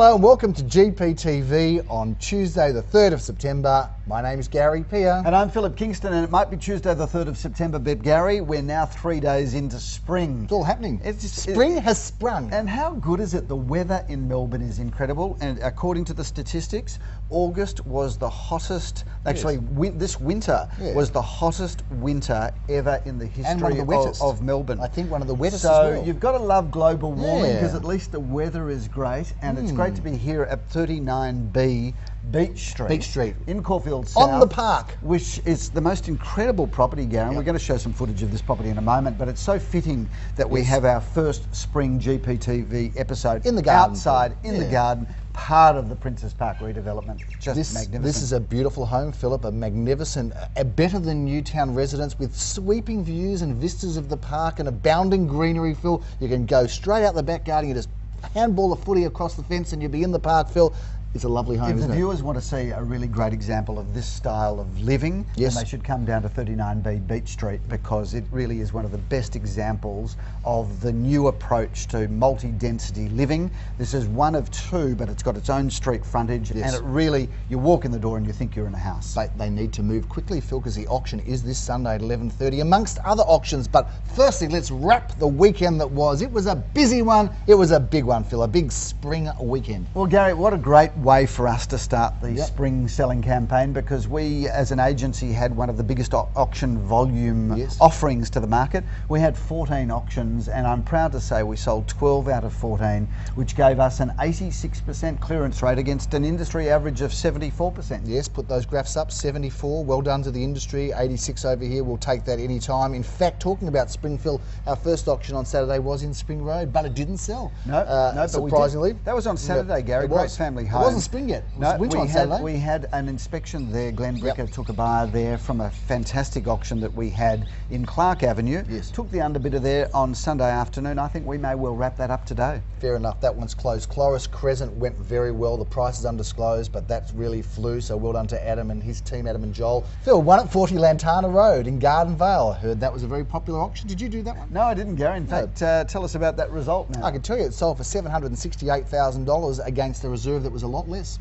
Hello and welcome to GPTV on Tuesday the 3rd of September. My name is Gary Peer. And I'm Philip Kingston, and it might be Tuesday the 3rd of September, but Gary, we're now 3 days into spring. It's all happening. Spring has sprung. And how good is it? The weather in Melbourne is incredible, and according to the statistics, August was the hottest, actually this winter was the hottest winter ever in the history of Melbourne. I think one of the wettest so as well. You've got to love global warming because at least the weather is great, and it's great to be here at 39B Beach Street in Caulfield South. On the park. Which is the most incredible property, Gary. We're going to show some footage of this property in a moment, but it's so fitting that we have our first spring GPTV episode in the garden. Outside, in the garden, part of the Princess Park redevelopment. Just magnificent. This is a beautiful home, Philip, a magnificent, a better than Newtown residence with sweeping views and vistas of the park and abounding greenery, Phil. You can go straight out the back garden, you just handball a footy across the fence and you'll be in the park, Phil. It's a lovely home, If the viewers want to see a really great example of this style of living, then they should come down to 39B Beach Street, because it really is one of the best examples of the new approach to multi-density living. This is one of two, but it's got its own street frontage, and it really, you walk in the door and you think you're in a house. They need to move quickly, Phil, because the auction is this Sunday at 11:30, amongst other auctions. But firstly, let's wrap the weekend that was. It was a busy one. It was a big one, Phil, a big spring weekend. Well, Gary, what a great way for us to start the spring selling campaign, because we as an agency had one of the biggest auction volume offerings to the market. We had 14 auctions, and I'm proud to say we sold 12 out of 14, which gave us an 86% clearance rate against an industry average of 74%. Yes, put those graphs up. 74, well done to the industry. 86 over here, we'll take that any time. In fact, talking about spring, Phil, our first auction on Saturday was in Spring Road, but it didn't sell. No, surprisingly. That was on Saturday, Gary. Great family home. It wasn't spring yet. It was we had an inspection there. Glenn Bricker took a buyer there from a fantastic auction that we had in Clark Avenue. Took the underbidder there on Sunday afternoon. I think we may well wrap that up today. Fair enough. That one's closed. Cloris Crescent went very well. The price is undisclosed, but that really flew. So well done to Adam and his team, Adam and Joel. Phil, one at 40 Lantana Road in Garden Vale. I heard that was a very popular auction. Did you do that one? No, I didn't, Gary. In fact, tell us about that result now. I can tell you it sold for $768,000 against the reserve that was a lot less.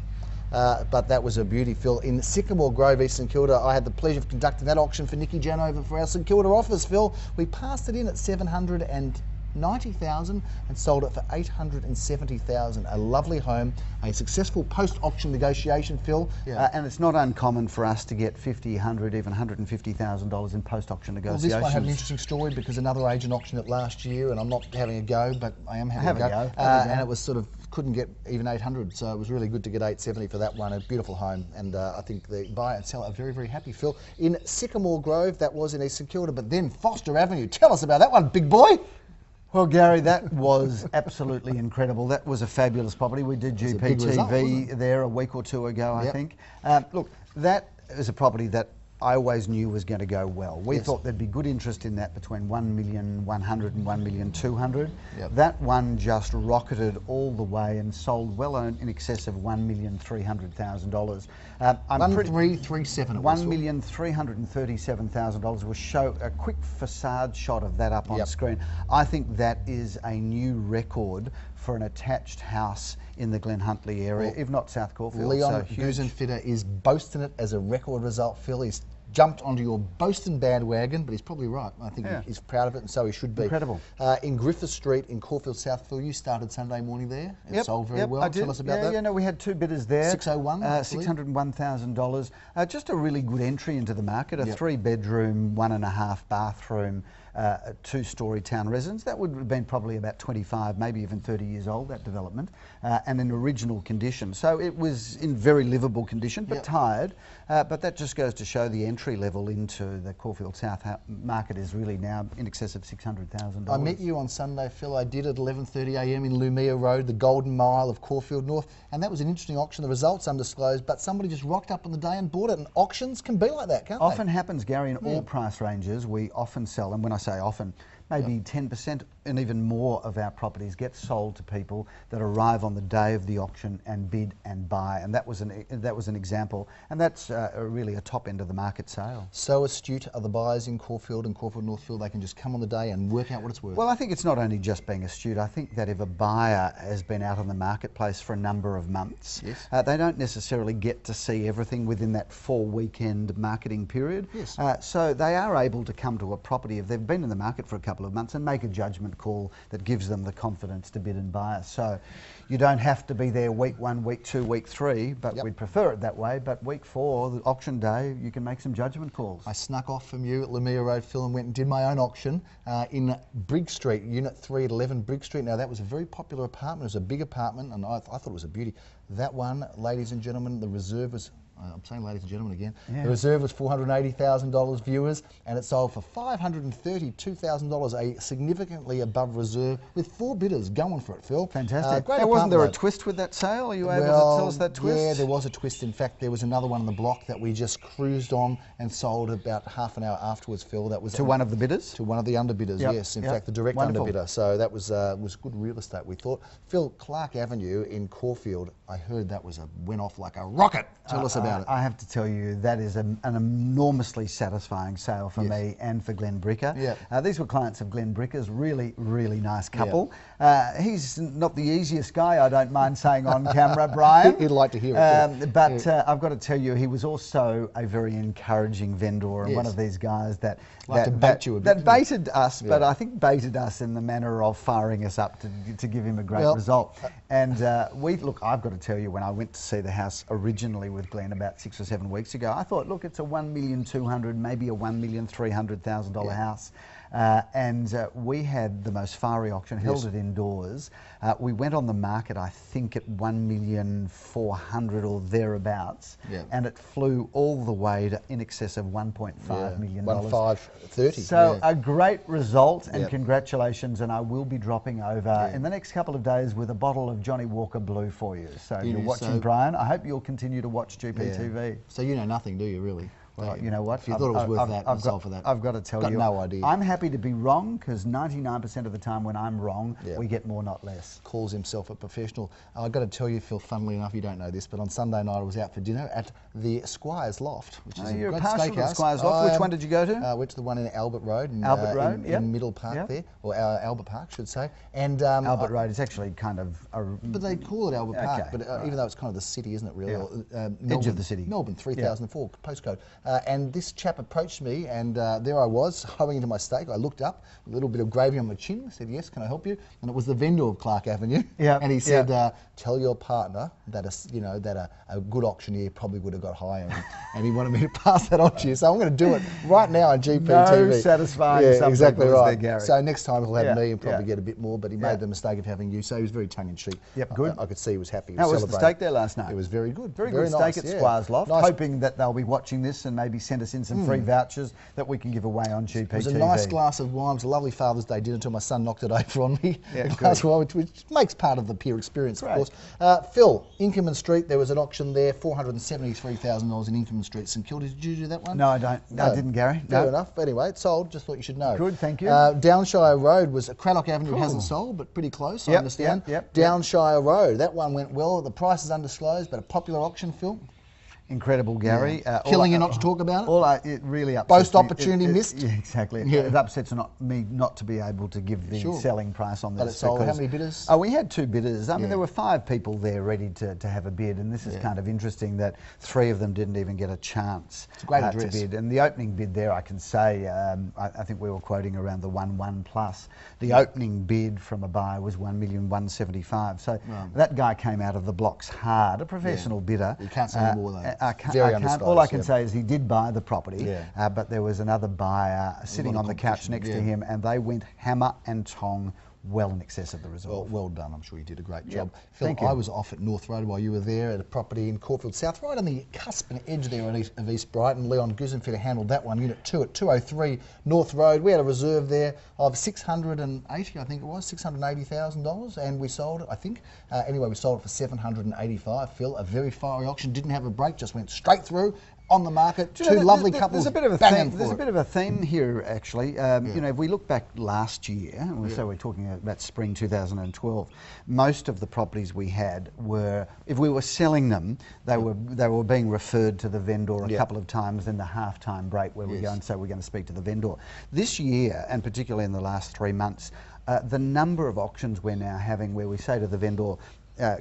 But that was a beauty, Phil. In Sycamore Grove, East St Kilda, I had the pleasure of conducting that auction for Nikki Janover for our St Kilda office, Phil. We passed it in at $790,000 and sold it for $870,000. A lovely home, a successful post-auction negotiation, Phil. And it's not uncommon for us to get $50,000, $100,000, even $150,000 in post-auction negotiations. Well, this one had an interesting story because another agent auctioned it last year, and I'm not having a go, but I am having a go. And it was sort of couldn't get even 800, so it was really good to get 870 for that one. A beautiful home, and I think the buyer and seller are very, very happy, Phil. In Sycamore Grove, that was in East St Kilda, but then Foster Avenue. Tell us about that one, big boy. Well, Gary, that was absolutely incredible. That was a fabulous property. We did GPTV there a week or two ago, I think. Look, that is a property that I always knew was going to go well. We thought there'd be good interest in that between 1,100,000 and 1,200,000. That one just rocketed all the way and sold well in excess of $1,300,000. $1,337,000. We'll show a quick facade shot of that up on screen. I think that is a new record for an attached house in the Glen Huntly area, if not South Caulfield. Leon Gusenfitter is boasting it as a record result, Phil. He's jumped onto your boasting bandwagon, but he's probably right. I think he's proud of it, and so he should be. Incredible. In Griffith Street in Caulfield South, Phil, you started Sunday morning there. It sold very well. I did. Tell us about that. No, we had two bidders there. $601,000. Just a really good entry into the market. A 3-bedroom, 1.5 bathroom, a 2-storey town residence. That would have been probably about 25, maybe even 30 years old, that development, and in original condition. So it was in very livable condition, but tired. But that just goes to show the entry level into the Caulfield South market is really now in excess of $600,000. I met you on Sunday, Phil. I did at 11:30 a.m. in Lumia Road, the Golden Mile of Caulfield North, and that was an interesting auction. The results undisclosed, but somebody just rocked up on the day and bought it. And auctions can be like that, can't they? Often happens, Gary, in all price ranges. We often sell, and when I say often, maybe 10% and even more of our properties get sold to people that arrive on the day of the auction and bid and buy, and that was an example, and that's really a top end of the market sale. So astute are the buyers in Caulfield and Caulfield Northfield, they can just come on the day and work out what it's worth. Well, I think it's not only just being astute. I think that if a buyer has been out on the marketplace for a number of months, yes. They don't necessarily get to see everything within that 4-weekend marketing period. Yes. So they are able to come to a property if they've been in the market for a couple of months and make a judgment call that gives them the confidence to bid and buy. So you don't have to be there week 1, week 2, week 3, but we'd prefer it that way. But week 4, the auction day, you can make some judgment calls. I snuck off from you at Lamia Road, Phil, and went and did my own auction in Brigg Street, Unit 3 at 11 Brigg Street. Now that was a very popular apartment. It was a big apartment, and I thought it was a beauty. That one, ladies and gentlemen, the reserve was, I'm saying ladies and gentlemen again, the reserve was $480,000 viewers, and it sold for $532,000, a significantly above reserve, with 4 bidders going for it, Phil. Fantastic. Now, wasn't there a twist with that sale? Are you able to tell us that twist? Yeah, there was a twist. In fact, there was another one on the block that we just cruised on and sold about half an hour afterwards, Phil. That was to one of the bidders? To one of the underbidders, yes. In fact, the direct underbidder. So that was good real estate, we thought. Phil, Clark Avenue in Caulfield, I heard that went off like a rocket. Tell us about it. I have to tell you, that is an enormously satisfying sale for me and for Glenn Bricker. These were clients of Glenn Bricker's, really, really nice couple. He's not the easiest guy, I don't mind saying on camera, Brian. He'd like to hear it. But I've got to tell you, he was also a very encouraging vendor, and one of these guys that baited us, but I think baited us in the manner of firing us up to give him a great result. And I've got to tell you, when I went to see the house originally with Glenn about 6 or 7 weeks ago, I thought, look, it's a $1,200,000, maybe a $1,300,000 house. And we had the most fiery auction, held it indoors. We went on the market, I think, at $1,400,000 or thereabouts, and it flew all the way to in excess of $1.5 million. $1,530. So a great result, and congratulations. And I will be dropping over in the next couple of days with a bottle of Johnny Walker Blue for you. So you're watching, Brian. I hope you'll continue to watch GPTV. So you know nothing, do you, really? Well, you know what? If you thought it was worth that, I'd sell for that. I've got to tell you, no idea. I'm happy to be wrong, because 99% of the time when I'm wrong, we get more, not less. Calls himself a professional. I've got to tell you, Phil, funnily enough, you don't know this, but on Sunday night I was out for dinner at the Squire's Loft, which is a great steakhouse. Squire's Loft. Which one did you go to? Went to the one in Albert Road. In Middle Park there, or Albert Park, should say. And Albert Road is actually kind of but they call it Albert Park, but even though it's kind of the city, isn't it, really? Edge of the city. Melbourne, 3004 postcode. And this chap approached me, and there I was, hoeing into my steak. I looked up, a little bit of gravy on my chin. I said, yes, can I help you? And it was the vendor of Clark Avenue. And he said, tell your partner that a good auctioneer probably would have got higher. And he wanted me to pass that on to you. So I'm going to do it right now on GPTV. No satisfying something, exactly right. There, Gary. So next time he'll have me and probably get a bit more, but he made the mistake of having you. So he was very tongue-in-cheek. Good. I could see he was happy. How was the steak there last night? It was very good. Very good nice, steak at Squire's Loft. Nice. Hoping that they'll be watching this and maybe send us in some free vouchers that we can give away on GPTV. It was a nice glass of wine. It was a lovely Father's Day dinner until my son knocked it over on me. A glass of wine, which makes part of the peer experience, of course. Phil, Inkerman Street, there was an auction there, $473,000 in Inkerman Street, St Kilda. Did you do that one? No, I don't. No. I didn't, Gary. Fair enough. But anyway, it sold. Just thought you should know. Good, thank you. Downshire Road was Cranlock Avenue. Hasn't sold, but pretty close, I understand. Downshire Road, that one went well. The price is undisclosed, but a popular auction, Phil. Incredible, Gary. Killing you not to talk about it? It really upsets Boast opportunity missed? Yeah, exactly. It upsets me not to be able to give the selling price on this. But it sold. How many bidders? We had 2 bidders. I mean, there were 5 people there ready to have a bid, and this is kind of interesting that 3 of them didn't even get a chance to bid. And the opening bid there, I can say, I think we were quoting around the 1.1 plus. The opening bid from a buyer was $1,175,000. So that guy came out of the blocks hard, a professional bidder. You can't say any more though. I can't. All I can say is he did buy the property, but there was another buyer sitting on the couch next to him, and they went hammer and tong well in excess of the result. Well done. I'm sure you did a great job. Phil, I was off at North Road while you were there at a property in Caulfield South, right on the cusp and edge there of East Brighton. Leon Gusenfitter handled that one, Unit 2 at 203 North Road. We had a reserve there of $680,000, I think it was, $680,000, and we sold it, I think. Anyway, we sold it for $785,000, Phil. A very fiery auction, didn't have a break, just went straight through. on the market. Two lovely couples. There's a bit of a theme. There's a bit of a theme here, actually. You know, if we look back last year, and so we're talking about spring 2012, most of the properties we had were, if we were selling them, they were being referred to the vendor a couple of times in the half-time break where we go and say we're going to speak to the vendor. This year, and particularly in the last 3 months, the number of auctions we're now having where we say to the vendor,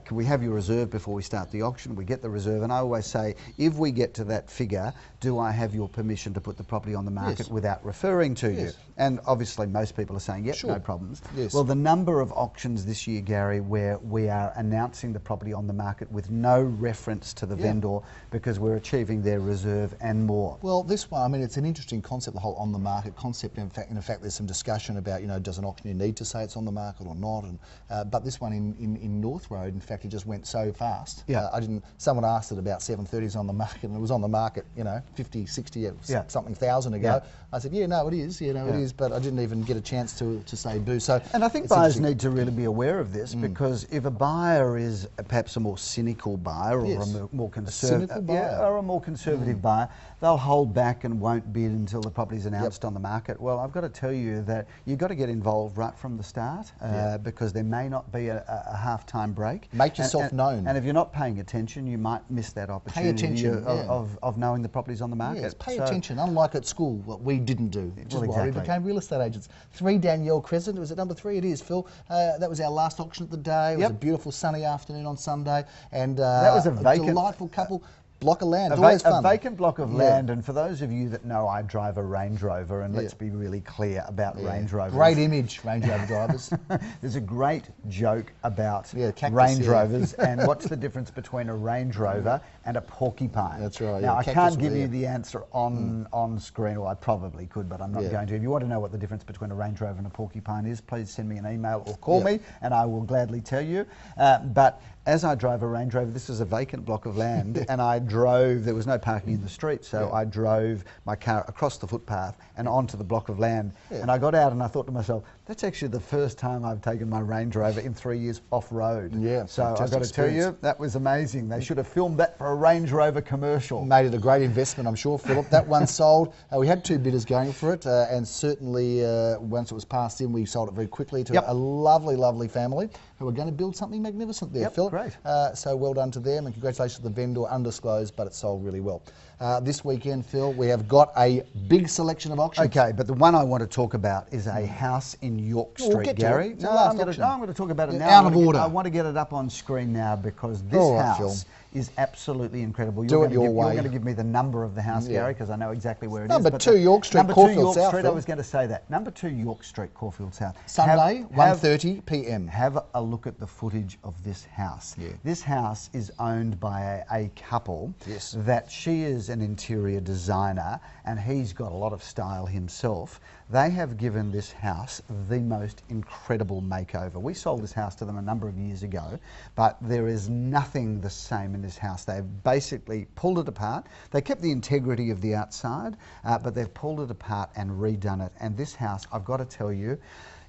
can we have your reserve before we start the auction? We get the reserve, and I always say, if we get to that figure, do I have your permission to put the property on the market without referring to you? And obviously most people are saying, yep, no problems. Well, the number of auctions this year, Gary, where we are announcing the property on the market with no reference to the vendor because we're achieving their reserve and more. Well, this one, I mean, it's an interesting concept, the whole on the market concept. In fact, there's some discussion about, you know, does an auctioneer need to say it's on the market or not? And but this one in North Road, in fact, it just went so fast. Someone asked it about 7:30's on the market, and it was on the market, you know, 50, 60, something thousand ago. I said, yeah, no, it is, you know, it is, but I didn't even get a chance to say boo. So, and I think buyers need to really be aware of this, because if a buyer is perhaps a more cynical buyer or a more conservative buyer, they'll hold back and won't bid until the property's announced on the market. Well, I've got to tell you that you've got to get involved right from the start, because there may not be a half-time break. Make yourself known. And if you're not paying attention, you might miss that opportunity of knowing the property's on the market. Yes, pay attention, unlike at school, what we didn't do, which is why we became real estate agents. 3 Danielle Crescent, was it number 3? It is, Phil. That was our last auction of the day. It was a beautiful sunny afternoon on Sunday, and that was a delightful couple. Block of land, always fun. A vacant block of land, and for those of you that know, I drive a Range Rover, and let's be really clear about Range Rovers. Great image, Range Rover drivers. There's a great joke about Range Rovers, and what's the difference between a Range Rover and a porcupine? That's right. Now, I can't give you the answer on screen, or I probably could, but I'm not going to. If you want to know what the difference between a Range Rover and a porcupine is, please send me an email or call me, and I will gladly tell you. But as I drove a Range Rover, this was a vacant block of land, and I drove, there was no parking in the street, so I drove my car across the footpath and onto the block of land. And I got out and I thought to myself, that's actually the first time I've taken my Range Rover in 3 years off-road. So I've got to tell you, that was amazing. They should have filmed that for a Range Rover commercial. Made it a great investment, I'm sure, Philip. That one sold. We had 2 bidders going for it, and certainly once it was passed in, we sold it very quickly to a lovely, lovely family who are going to build something magnificent there, Philip. Great. So well done to them, and congratulations to the vendor, undisclosed, but it sold really well. This weekend, Phil, we have got a big selection of auctions. Okay, but the one I want to talk about is a house in York Street, Gary. No, I'm going to talk about it now. Out of order. I want to get it up on screen now, because this house is absolutely incredible. Do it your way. You're going to give me the number of the house, Gary, because I know exactly where it is. Number 2 York Street, Caulfield South. I was going to say that. Number 2 York Street, Caulfield South. Sunday, 1:30 p.m. Have a look at the footage of this house. This house is owned by a couple that she is an interior designer, and he's got a lot of style himself. They have given this house the most incredible makeover. We sold this house to them a number of years ago, but there is nothing the same in this house. They've basically pulled it apart. They kept the integrity of the outside, but they've pulled it apart and redone it. And this house, I've got to tell you,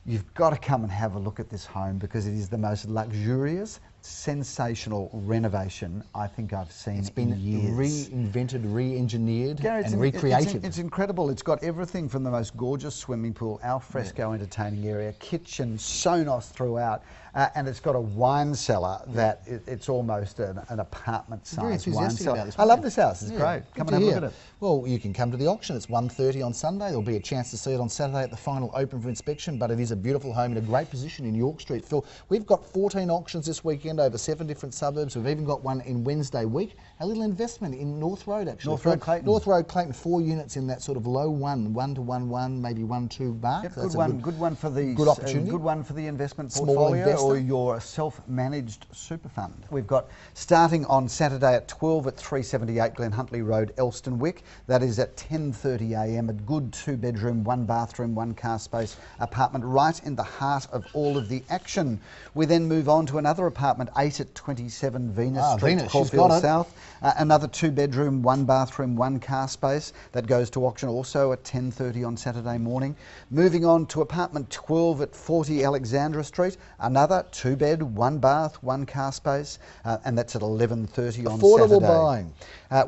you've got to come and have a look at this home, because it is the most luxurious, sensational renovation I think I've seen in years. It's been reinvented, re-engineered, and recreated. It's incredible. It's got everything from the most gorgeous swimming pool, al fresco entertaining area, kitchen, Sonos throughout, and it's got a wine cellar that it's almost an apartment-sized wine cellar. I love this house. It's great. Come and have a look at it. Well, you can come to the auction. It's 1:30 on Sunday. There'll be a chance to see it on Saturday at the final open for inspection, but it is a beautiful home in a great position in York Street. Phil, we've got 14 auctions this weekend over 7 different suburbs. We've even got one in Wednesday week. A little investment in North Road, actually. North Road Clayton. North Road Clayton, 4 units in that sort of low 1 to 1, maybe 1-2 mark. Yep, so good one for the good opportunity. Good one for the investment Small portfolio investor. or your self-managed super fund. We've got starting on Saturday at 12 at 378 Glen Huntley Road, Elstonwick. That is at 10:30 a.m. A good 2-bedroom, 1 bathroom, 1 car space apartment right in the heart of all of the action. We then move on to another apartment apartment 8 at 27 Venus Street, Venus, she's Caulfield got it. South. Another 2-bedroom, 1 bathroom, 1 car space that goes to auction also at 10:30 on Saturday morning. Moving on to apartment 12 at 40 Alexandra Street, another 2-bed, 1 bath, 1 car space, and that's at 11:30 on Affordable Saturday. buying.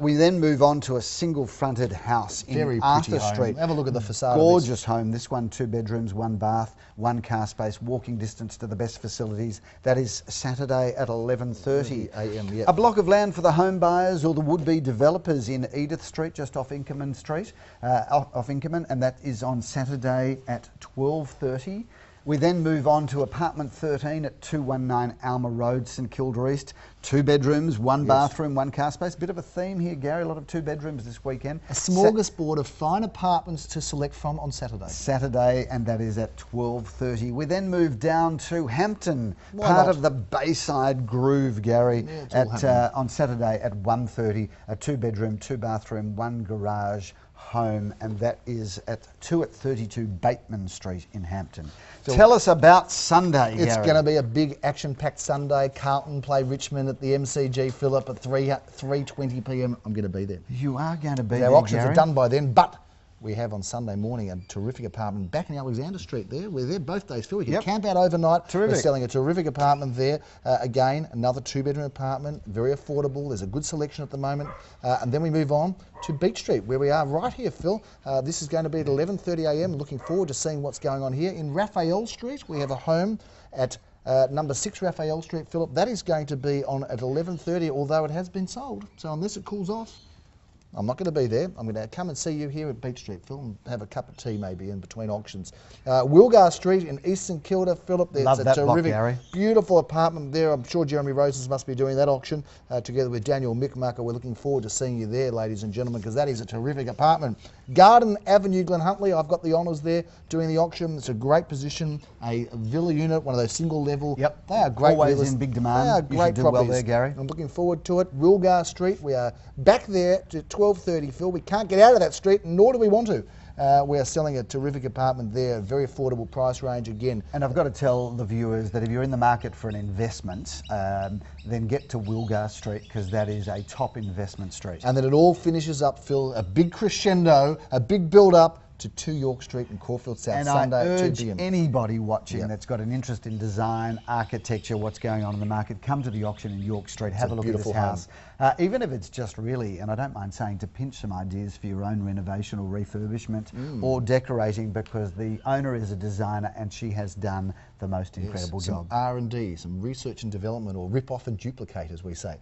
We then move on to a single-fronted house in Very Arthur pretty home. Street. Have a look at the facade. Gorgeous home. This one, 2 bedrooms, 1 bath, 1 car space, walking distance to the best facilities. That is Saturday at 11:30 a.m. Yep. A block of land for the home buyers or the would-be developers in Edith Street, just off Inkerman Street, off Inkerman, and that is on Saturday at 12:30. We then move on to apartment 13 at 219 Alma Road, St Kilda East. 2 bedrooms, 1 bathroom, 1 car space. Bit of a theme here, Gary. A lot of 2 bedrooms this weekend. A smorgasbord of fine apartments to select from on Saturday. Saturday, and that is at 12:30. We then move down to Hampton, part of the Bayside Groove, Gary, on Saturday at 1:30. A 2 bedroom, 2 bathroom, 1 garage home, and that is at 2 at 32 Bateman Street in Hampton. So tell us about Sunday, It's Gary. going to be a big action-packed Sunday. Carlton play Richmond at the MCG Phillip at 3:20 p.m. I'm going to be there. You are going to be Our there, auctions Gary. are done by then, but we have on Sunday morning a terrific apartment back in Alexander Street there. We're there both days, Phil. We can camp out overnight. Terrific. We're selling a terrific apartment there. Again, another 2-bedroom apartment, very affordable. There's a good selection at the moment. And then we move on to Beach Street, where we are right here, Phil. This is going to be at 11:30 a.m. Looking forward to seeing what's going on here. In Raphael Street, we have a home at number 6 Raphael Street, Philip. That is going to be on at 11:30, although it has been sold. So unless it cools off, I'm not going to be there. I'm going to come and see you here at Beach Street, Phil, and have a cup of tea maybe in between auctions. Wilgar Street in East St Kilda, Philip. Love that block, Gary. Beautiful apartment there. I'm sure Jeremy Roses must be doing that auction together with Daniel Mickmaker. We're looking forward to seeing you there, ladies and gentlemen, because that is a terrific apartment. Garden Avenue, Glen Huntly. I've got the honours there doing the auction. It's a great position, a villa unit, one of those single level. Yep. They are great. Always villas. in big demand. They are You great should do properties. well there, Gary. I'm looking forward to it. Wilgar Street. We are back there to 12:30, Phil. We can't get out of that street, nor do we want to. We are selling a terrific apartment there, a very affordable price range again. And I've got to tell the viewers that if you're in the market for an investment, then get to Wilgar Street, because that is a top investment street. And then it all finishes up, Phil, a big crescendo, a big build-up to 2 York Street in Caulfield South, And Sunday I at 2 urge p.m. anybody watching that's got an interest in design, architecture, what's going on in the market, come to the auction in York Street, have a look at this house. Even if it's just really, and I don't mind saying, to pinch some ideas for your own renovation or refurbishment or decorating, because the owner is a designer and she has done the most incredible job. Some R&D, some research and development, or rip off and duplicate, as we say.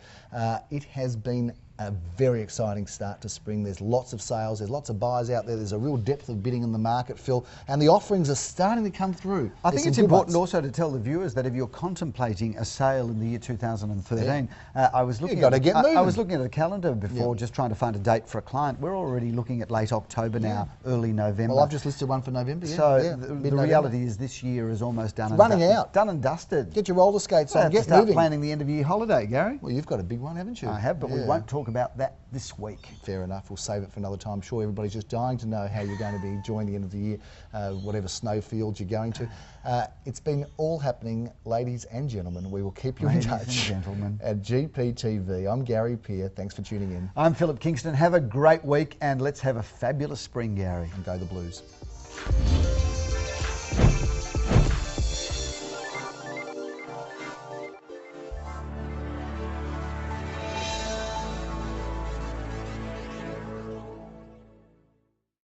It has been a very exciting start to spring. There's lots of sales, there's lots of buyers out there, there's a real depth of bidding in the market, Phil, and the offerings are starting to come through. I think it's important also to tell the viewers that if you're contemplating a sale in the year 2013, I was looking at a calendar before, just trying to find a date for a client. We're already looking at late October now, early November. Well, I've just listed one for November. So the reality is this year is almost done. Running out. Done and dusted. Get your roller skates on. Get start moving. Planning the end of year holiday, Gary. Well, you've got a big one, haven't you? I have, but we won't talk about that this week. Fair enough. We'll save it for another time. I'm sure everybody's just dying to know how you're going to be enjoying the end of the year, whatever snowfields you're going to. It's been all happening, ladies and gentlemen. We will keep you in touch. Ladies and gentlemen. At GPTV. I'm Gary Peer. Thanks for tuning in. I'm Philip Kingston. Have a great week, and let's have a fabulous spring, Gary. And go the Blues.